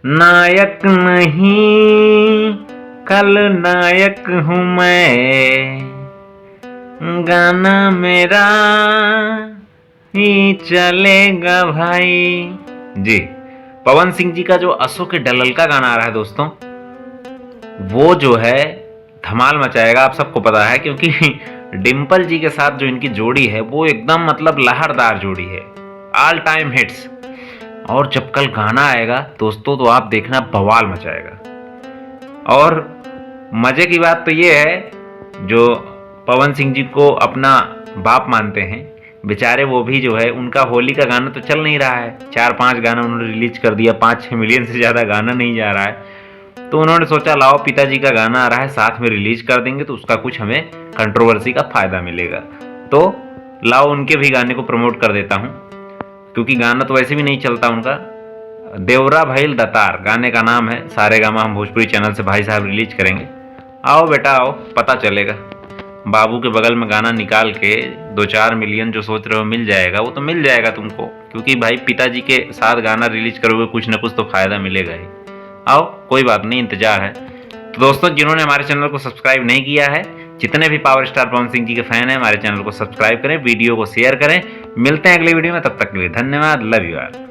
नायक नहीं कल नायक हूँ मैं, गाना मेरा ही चलेगा भाई। जी, पवन सिंह जी का जो अशोक के डलल का गाना आ रहा है दोस्तों, वो जो है धमाल मचाएगा। आप सबको पता है, क्योंकि डिम्पल जी के साथ जो इनकी जोड़ी है वो एकदम मतलब लहरदार जोड़ी है, ऑल टाइम हिट्स। और जब कल गाना आएगा दोस्तों तो आप देखना बवाल मचाएगा। और मजे की बात तो ये है, जो पवन सिंह जी को अपना बाप मानते हैं बेचारे, वो भी जो है उनका होली का गाना तो चल नहीं रहा है, 4-5 गाना उन्होंने रिलीज कर दिया, 5-6 मिलियन से ज़्यादा गाना नहीं जा रहा है। तो उन्होंने सोचा लाओ पिताजी का गाना आ रहा है साथ में रिलीज कर देंगे तो उसका कुछ हमें कंट्रोवर्सी का फायदा मिलेगा, तो लाओ उनके भी गाने को प्रमोट कर देता हूँ, क्योंकि गाना तो वैसे भी नहीं चलता उनका। देवरा भैल दतार गाने का नाम है, सारेगामा हम भोजपुरी चैनल से भाई साहब रिलीज करेंगे। आओ बेटा आओ, पता चलेगा। बाबू के बगल में गाना निकाल के 2-4 मिलियन जो सोच रहे हो मिल जाएगा, वो तो मिल जाएगा तुमको, क्योंकि भाई पिताजी के साथ गाना रिलीज करोगे कुछ ना कुछ तो फायदा मिलेगा ही। आओ कोई बात नहीं, इंतजार है। तो दोस्तों जिन्होंने हमारे चैनल को सब्सक्राइब नहीं किया है, जितने भी पावर स्टार पवन सिंह जी के फैन हैं, हमारे चैनल को सब्सक्राइब करें, वीडियो को शेयर करें। मिलते हैं अगले वीडियो में, तब तक के लिए धन्यवाद, लव यू ऑल।